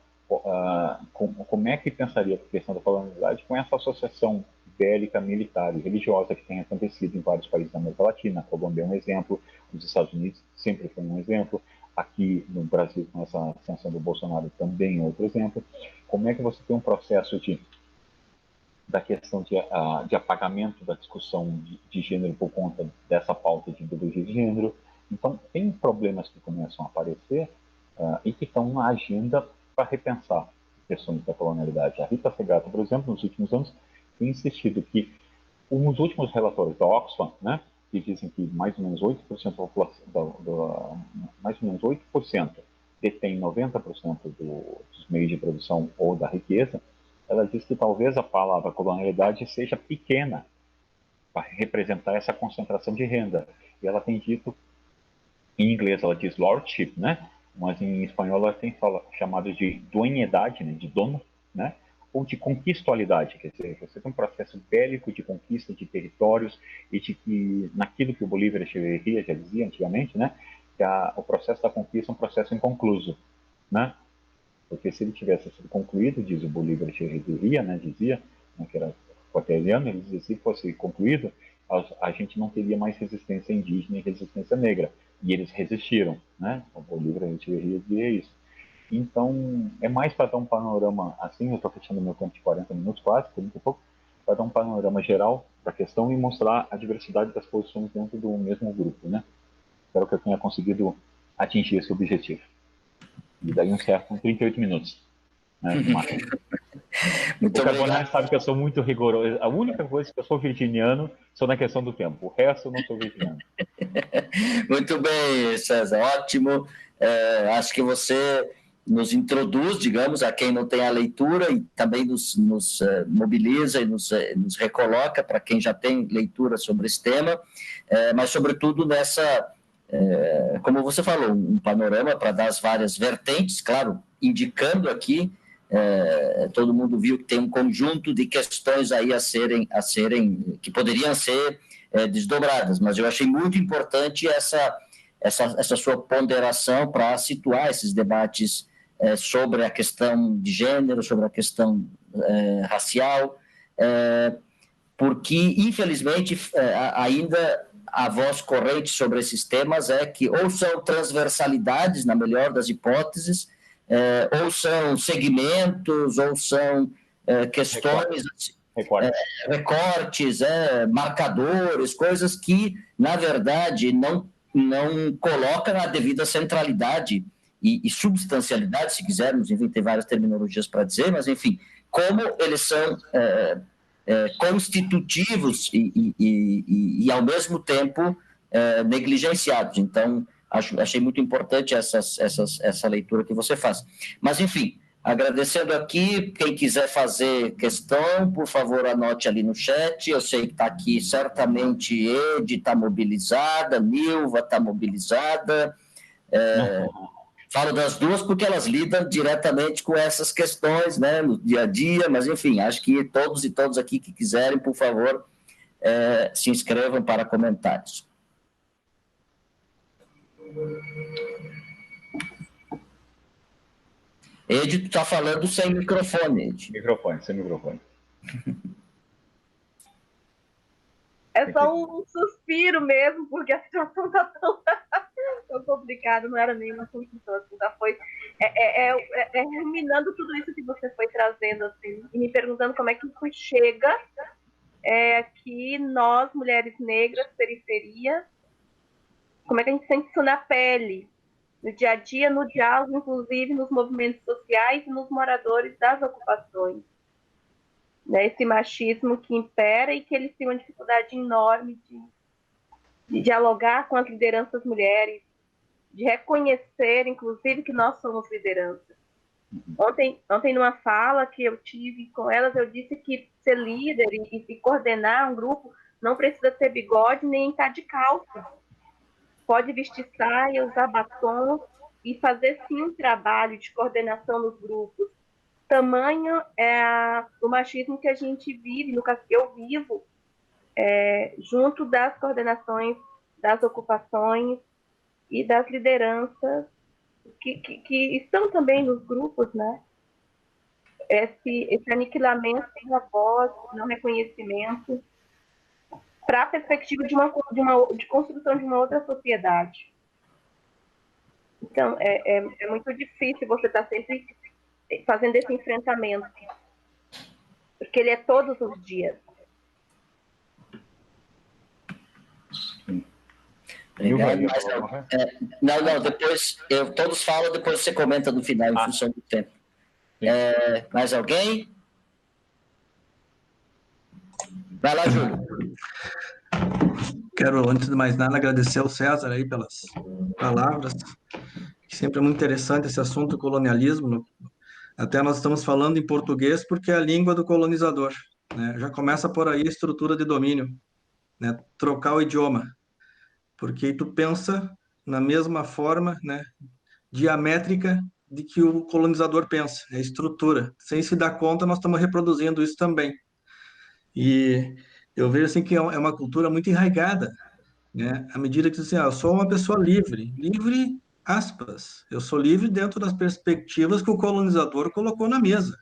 como é que pensaria a questão da colonialidade com essa associação bélica, militar e religiosa que tem acontecido em vários países da América Latina. A Colômbia é um exemplo, os Estados Unidos sempre foi um exemplo, aqui no Brasil, com essa ascensão do Bolsonaro, também é outro exemplo. Como é que você tem um processo da questão de apagamento da discussão de gênero por conta dessa pauta de ideologia de gênero? Então, tem problemas que começam a aparecer e que estão na agenda para repensar questões da colonialidade. A Rita Segato, por exemplo, nos últimos anos, tem insistido que uns últimos relatórios da Oxfam, né, que dizem que mais ou menos 8% da população, mais ou menos 8% detém 90% dos meios de produção ou da riqueza, ela diz que talvez a palavra colonialidade seja pequena para representar essa concentração de renda. E ela tem dito, em inglês ela diz lordship, né? Mas em espanhol ela tem chamado de duenhedade, né? De dono, né? Ou de conquistualidade, quer dizer, você tem um processo bélico de conquista de territórios e de que, naquilo que o Bolívar Echeverría já dizia antigamente, né? Que o processo da conquista é um processo inconcluso, né? Porque se ele tivesse sido concluído, diz o Bolívar Echeverría, né, dizia, né, que era quaterniano, ele dizia, se fosse concluído, a gente não teria mais resistência indígena e resistência negra. E eles resistiram, né? O Bolívar Echeverría dizia isso. Então, é mais para dar um panorama, assim, eu estou fechando meu tempo de 40 minutos quase, por muito pouco, para dar um panorama geral da questão e mostrar a diversidade das posições dentro do mesmo grupo, né? Espero que eu tenha conseguido atingir esse objetivo. E daí encerro com 38 minutos. Né, Muito o Carbonari obrigado. sabe que eu sou muito rigoroso. A única coisa que eu sou virginiano sou na questão do tempo. O resto eu não sou virginiano. Muito bem, César. Ótimo. Acho que você nos introduz, digamos, a quem não tem a leitura e também nos mobiliza e nos recoloca para quem já tem leitura sobre esse tema, mas, sobretudo, como você falou, um panorama para dar as várias vertentes, claro, indicando aqui, todo mundo viu que tem um conjunto de questões aí a serem que poderiam ser desdobradas, mas eu achei muito importante essa sua ponderação para situar esses debates sobre a questão de gênero, sobre a questão racial, porque, infelizmente, ainda a voz corrente sobre esses temas é que ou são transversalidades, na melhor das hipóteses, ou são segmentos, ou são questões, recortes, marcadores, coisas que, na verdade, não colocam a devida centralidade e substancialidade, se quisermos, enfim, tem várias terminologias para dizer, mas, enfim, como eles são constitutivos e, ao mesmo tempo, negligenciados. Então, achei muito importante essa leitura que você faz. Mas, enfim, agradecendo aqui, quem quiser fazer questão, por favor, anote ali no chat. Eu sei que está aqui, certamente, Ed está mobilizada, Nilva está mobilizada. Falo das duas porque elas lidam diretamente com essas questões, né, no dia a dia, mas, enfim, acho que todos e todas aqui que quiserem, por favor, se inscrevam para comentários. Ed, tu está falando sem microfone, Ed. Sem microfone. É só um suspiro mesmo, porque a situação está tão complicada, não era nenhuma confusão, assim, já foi ruminando tudo isso que você foi trazendo, assim, e me perguntando como é que isso chega que nós, mulheres negras, periferia, como é que a gente sente isso na pele, no dia a dia, no diálogo, inclusive nos movimentos sociais e nos moradores das ocupações. Né, esse machismo que impera e que eles têm uma dificuldade enorme de dialogar com as lideranças mulheres, de reconhecer, inclusive, que nós somos lideranças. Ontem numa fala que eu tive com elas, eu disse que ser líder e coordenar um grupo não precisa ter bigode nem estar de calça. Pode vestir saia, usar batom e fazer, sim, um trabalho de coordenação nos grupos. Tamanho é o machismo que a gente vive, no caso que eu vivo, junto das coordenações, das ocupações e das lideranças que estão também nos grupos, né? Esse aniquilamento sem a voz, não reconhecimento, para a perspectiva de construção de uma outra sociedade. Então, é muito difícil você estar sempre fazendo esse enfrentamento, porque ele é todos os dias. Obrigado. Não, depois, todos falam, depois você comenta no final, em função do tempo. Mais alguém? Vai lá, Júlio. Quero, antes de mais nada, agradecer ao César aí pelas palavras, que sempre é muito interessante esse assunto, colonialismo. Até nós estamos falando em português porque é a língua do colonizador, né? Já começa por aí a estrutura de domínio, né? Trocar o idioma, porque tu pensa na mesma forma, né, diamétrica de que o colonizador pensa, é a estrutura. Sem se dar conta, nós estamos reproduzindo isso também. E eu vejo assim que é uma cultura muito enraizada, né? À medida que assim, eu sou uma pessoa livre, livre, aspas, eu sou livre dentro das perspectivas que o colonizador colocou na mesa,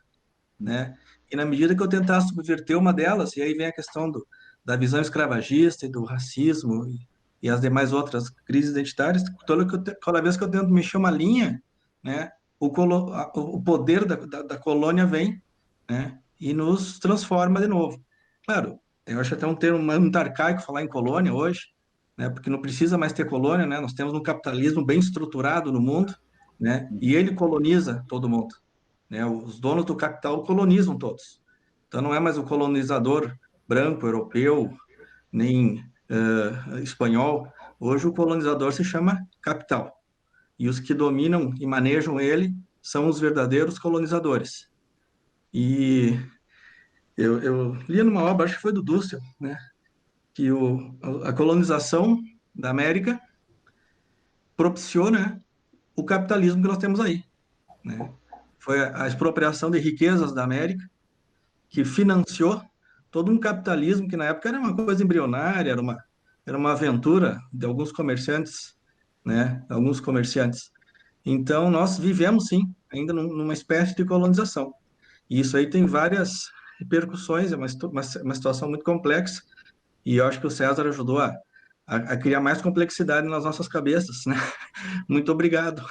né? E na medida que eu tentar subverter uma delas, e aí vem a questão da visão escravagista e do racismo e as demais outras crises identitárias, toda vez que eu tento mexer uma linha, né, o poder da colônia vem, né, e nos transforma de novo. Claro, eu acho até um termo muito arcaico falar em colônia hoje, né, porque não precisa mais ter colônia, né, nós temos um capitalismo bem estruturado no mundo, né, e ele coloniza todo mundo, né, os donos do capital colonizam todos. Então não é mais o colonizador branco, europeu, nem espanhol. Hoje o colonizador se chama capital. E os que dominam e manejam ele são os verdadeiros colonizadores. E eu li numa obra, acho que foi do Dussel, né, que a colonização da América propiciou, né, o capitalismo que nós temos aí, né? Foi a expropriação de riquezas da América que financiou todo um capitalismo que na época era uma coisa embrionária, era uma aventura de alguns comerciantes, né? Alguns comerciantes. Então, nós vivemos, sim, ainda numa espécie de colonização. E isso aí tem várias repercussões, é uma situação muito complexa, e eu acho que o César ajudou a criar mais complexidade nas nossas cabeças, né? Muito obrigado.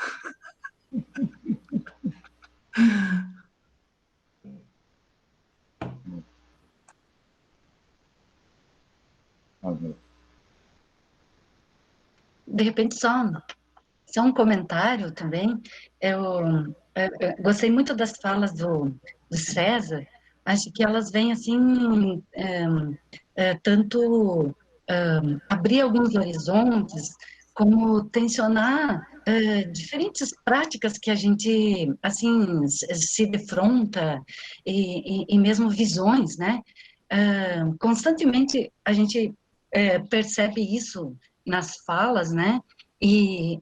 De repente, só um comentário também. Eu gostei muito das falas do César. Acho que elas vêm assim, tanto abrir alguns horizontes, como tensionar diferentes práticas que a gente assim se defronta e mesmo visões, né? Constantemente a gente percebe isso nas falas, né? E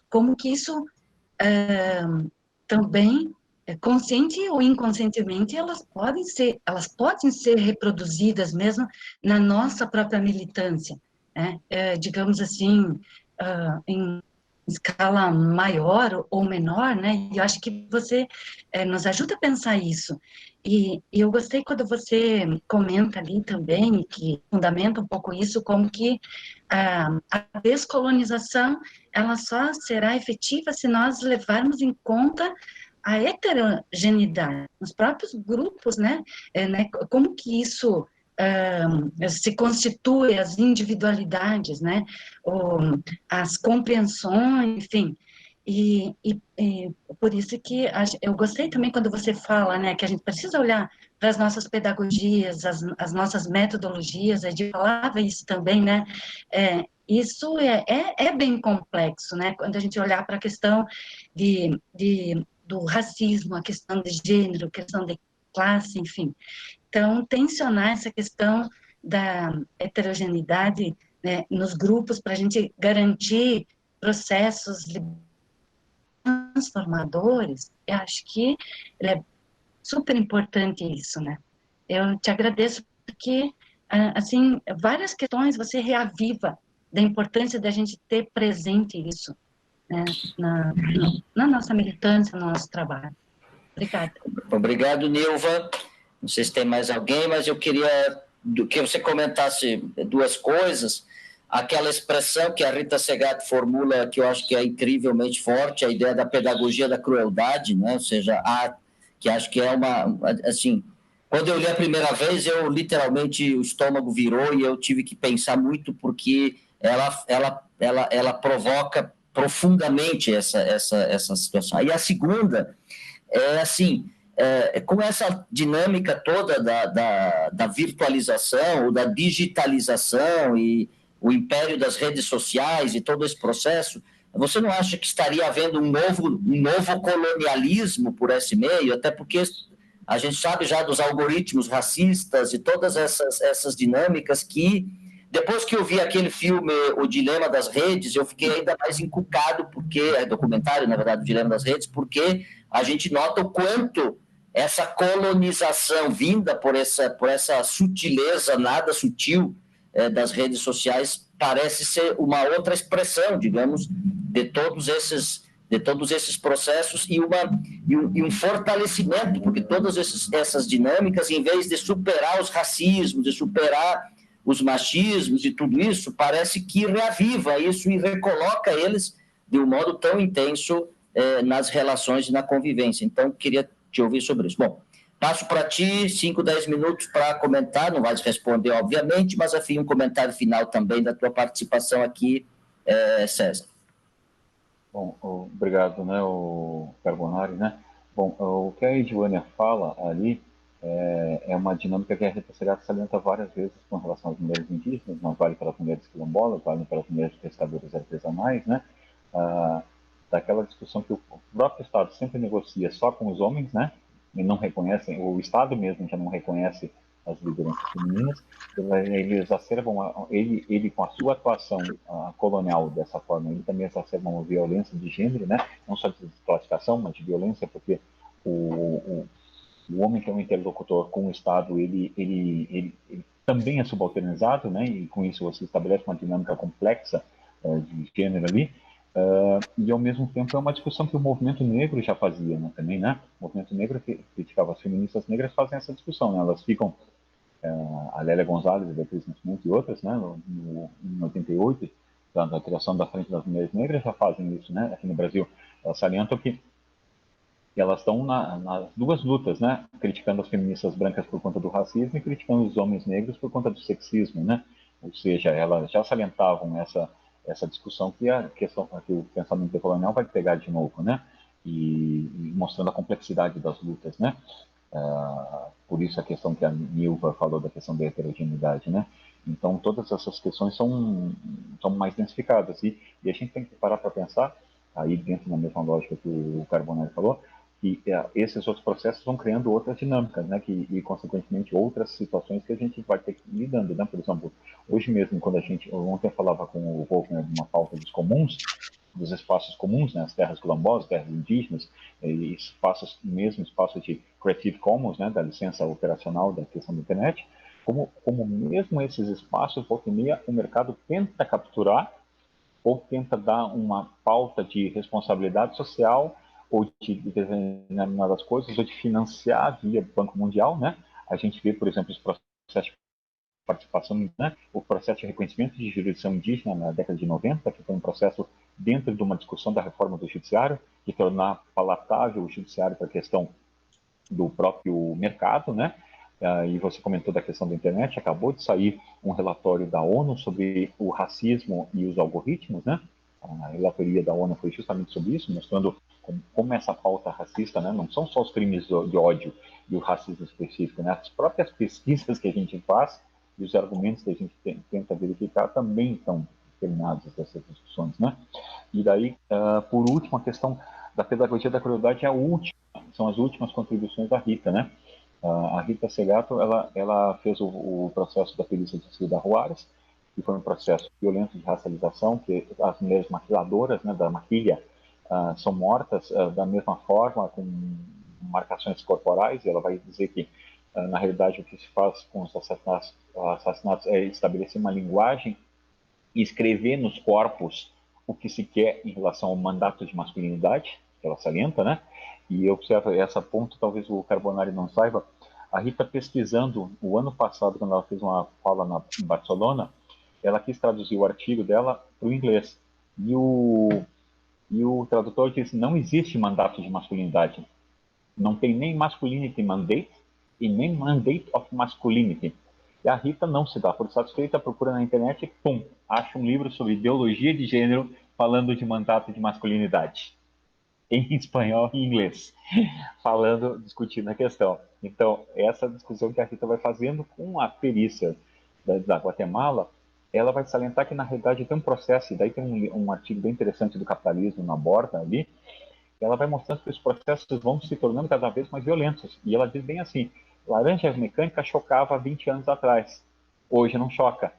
como que isso também, consciente ou inconscientemente, elas podem ser reproduzidas mesmo na nossa própria militância, né? Digamos assim, em escala maior ou menor, né? E eu acho que você nos ajuda a pensar isso. E eu gostei quando você comenta ali também, que fundamenta um pouco isso, como que a descolonização, ela só será efetiva se nós levarmos em conta a heterogeneidade, os próprios grupos, né? Como que isso se constitui, as individualidades, né? As compreensões, enfim. E por isso que eu gostei também quando você fala, né, que a gente precisa olhar para as nossas pedagogias, as nossas metodologias, a gente falava isso também, né, isso é bem complexo, né, quando a gente olhar para a questão do racismo, a questão de gênero, a questão de classe, enfim. Então, tensionar essa questão da heterogeneidade, né, nos grupos para a gente garantir processos transformadores, eu acho que é super importante isso, né? Eu te agradeço que, assim, várias questões você reaviva da importância da gente ter presente isso, né, na nossa militância, no nosso trabalho. Obrigada. Obrigado, Nilva. Não sei se tem mais alguém, mas eu queria que você comentasse duas coisas. Aquela expressão que a Rita Segato formula, que eu acho que é incrivelmente forte, a ideia da pedagogia da crueldade, né? Ou seja, que acho que é uma... Assim, quando eu li a primeira vez, eu literalmente, o estômago virou e eu tive que pensar muito, porque ela provoca profundamente essa situação. E a segunda é assim, com essa dinâmica toda da virtualização ou da digitalização e o império das redes sociais e todo esse processo, você não acha que estaria havendo um novo colonialismo por esse meio? Até porque a gente sabe já dos algoritmos racistas e todas essas dinâmicas que, depois que eu vi aquele filme, O Dilema das Redes, eu fiquei ainda mais encucado, porque, documentário, na verdade, O Dilema das Redes, porque a gente nota o quanto essa colonização vinda por essa sutileza nada sutil das redes sociais parece ser uma outra expressão, digamos, de todos esses processos e um fortalecimento, porque todas essas dinâmicas, em vez de superar os racismos, de superar os machismos e tudo isso, parece que reaviva isso e recoloca eles de um modo tão intenso nas relações e na convivência. Então, queria te ouvir sobre isso. Bom, passo para ti 5, 10 minutos para comentar, não vais responder, obviamente, mas, enfim, um comentário final também da tua participação aqui, César. Bom, obrigado, né, o Carbonari, né? Bom, o que a Edilânia fala ali é uma dinâmica que a Rita Segato salienta várias vezes com relação às mulheres indígenas, não vale para as mulheres quilombolas, vale para as mulheres pescadoras artesanais, né? Daquela discussão que o próprio Estado sempre negocia só com os homens, né? E não reconhecem, o Estado mesmo já não reconhece as lideranças femininas, ele exacerbam, ele com a sua atuação colonial dessa forma, ele também exacerba uma violência de gênero, né? Não só de desclassificação, mas de violência, porque o homem que é um interlocutor com o Estado, ele também é subalternizado, né? E com isso você estabelece uma dinâmica complexa de gênero ali. E ao mesmo tempo é uma discussão que o movimento negro já fazia, né, também, né? O movimento negro que criticava as feministas negras fazem essa discussão, né? Elas ficam, a Lélia Gonzalez, a Beatriz Nascimento e outras, né, em 88, da criação da Frente das Mulheres Negras, já fazem isso, né? Aqui no Brasil, elas salientam que elas estão nas duas lutas, né? Criticando as feministas brancas por conta do racismo e criticando os homens negros por conta do sexismo, né? Ou seja, elas já salientavam essa discussão que o pensamento decolonial vai pegar de novo, né? E mostrando a complexidade das lutas, né? Por isso a questão que a Nilva falou da questão da heterogeneidade, né? Então todas essas questões são mais densificadas e a gente tem que parar para pensar aí dentro da mesma lógica que o Carbonari falou, que esses outros processos vão criando outras dinâmicas, né? E consequentemente outras situações que a gente vai ter que ir lidando, né? Por exemplo, hoje mesmo quando ontem eu falava com o Wolf, né, de uma pauta dos comuns, dos espaços comuns, né, as terras quilombolas, terras indígenas, e mesmo espaço de Creative Commons, né, da licença operacional da questão da internet, como mesmo esses espaços, volta e meia, o mercado tenta capturar ou tenta dar uma pauta de responsabilidade social ou de determinadas coisas, ou de financiar via Banco Mundial, né? A gente vê, por exemplo, os processos de participação, né? O processo de reconhecimento de jurisdição indígena na década de 90, que foi um processo dentro de uma discussão da reforma do judiciário, de tornar palatável o judiciário para a questão do próprio mercado, né? E você comentou da questão da internet, acabou de sair um relatório da ONU sobre o racismo e os algoritmos, né? A relatoria da ONU foi justamente sobre isso, mostrando como essa pauta racista, né? Não são só os crimes de ódio e o racismo específico, né? As próprias pesquisas que a gente faz e os argumentos que a gente tenta verificar também estão determinados dessas discussões, né? E daí, por último, a questão da pedagogia da crueldade é a última, são as últimas contribuições da Rita, né? A Rita Segato, ela fez o processo da perícia de Cida Juárez, que foi um processo violento de racialização, que as mulheres maquiladoras, né, da maquilha, são mortas da mesma forma, com marcações corporais, e ela vai dizer que Na realidade, o que se faz com os assassinatos é estabelecer uma linguagem e escrever nos corpos o que se quer em relação ao mandato de masculinidade, que ela salienta, né? E eu observo essa ponto, talvez o Carbonari não saiba, a Rita pesquisando, o ano passado, quando ela fez uma fala em Barcelona, ela quis traduzir o artigo dela para o inglês. E o tradutor disse, não existe mandato de masculinidade. Não tem nem masculinity mandate e nem mandate of masculinity. E a Rita não se dá por satisfeita, procura na internet e, pum, acha um livro sobre ideologia de gênero falando de mandato de masculinidade. Em espanhol e inglês, discutindo a questão. Então, essa discussão que a Rita vai fazendo com a perícia da Guatemala, ela vai salientar que, na realidade, tem um processo, e daí tem um artigo bem interessante do Capitalismo na borda ali, ela vai mostrando que os processos vão se tornando cada vez mais violentos. E ela diz bem assim, laranja mecânica chocava 20 anos atrás, hoje não choca.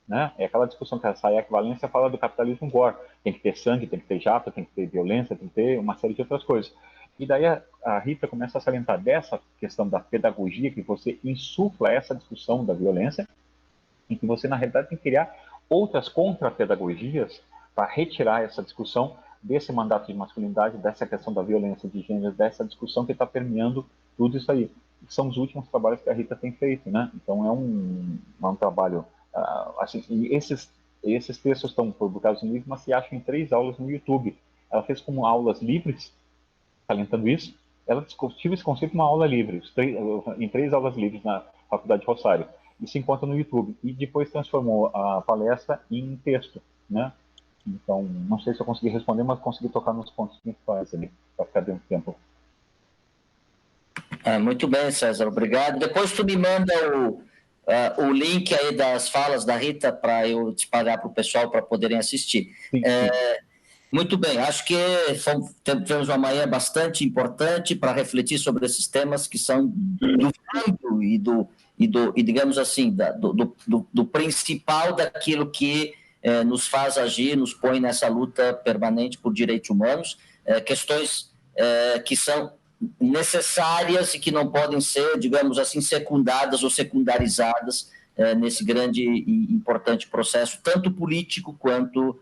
Né? É aquela discussão que a Hayek Valência fala do capitalismo gore. Tem que ter sangue, tem que ter jato, tem que ter violência, tem que ter uma série de outras coisas. E daí a Rita começa a salientar dessa questão da pedagogia, que você insufla essa discussão da violência, em que você, na realidade, tem que criar outras contra-pedagogias para retirar essa discussão desse mandato de masculinidade, dessa questão da violência de gênero, dessa discussão que está permeando tudo isso aí. São os últimos trabalhos que a Rita tem feito, né? Então, é um trabalho... assim, e esses textos estão publicados no livro, mas se acham em 3 aulas no YouTube. Ela fez como aulas livres, salientando isso. Ela discutiu esse conceito uma aula livre, em 3 aulas livres na Faculdade de Rosário. E se encontra no YouTube. E depois transformou a palestra em texto, né? Então, não sei se eu consegui responder, mas consegui tocar nos pontos principais ali, para ficar dentro do tempo. Muito bem, César, obrigado. Depois tu me manda o link aí das falas da Rita para eu espalhar para o pessoal para poderem assistir. Sim. Muito bem, acho que tivemos uma manhã bastante importante para refletir sobre esses temas que são do fundo e digamos assim, do principal daquilo que nos faz agir, nos põe nessa luta permanente por direitos humanos, questões que são necessárias e que não podem ser, digamos assim, secundadas ou secundarizadas nesse grande e importante processo, tanto político quanto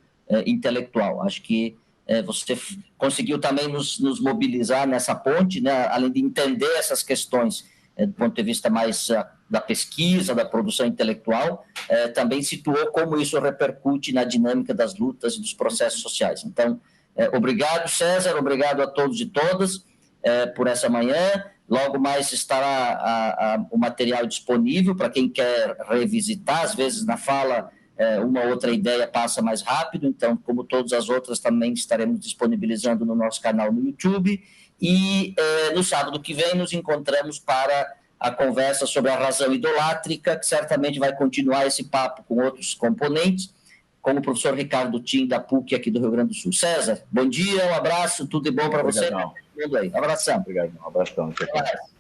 intelectual. Acho que você conseguiu também nos mobilizar nessa ponte, né, além de entender essas questões do ponto de vista mais da pesquisa, da produção intelectual, também situou como isso repercute na dinâmica das lutas e dos processos sociais. Então, obrigado, César, obrigado a todos e todas por essa manhã. Logo mais estará o material disponível para quem quer revisitar. Às vezes, na fala, uma outra ideia passa mais rápido, então, como todas as outras, também estaremos disponibilizando no nosso canal no YouTube. E no sábado que vem nos encontramos para a conversa sobre a razão idolátrica, que certamente vai continuar esse papo com outros componentes, como o professor Ricardo Tim, da PUC, aqui do Rio Grande do Sul. César, bom dia, um abraço, tudo de bom para você. Um abração. Obrigado, um abração. Até mais.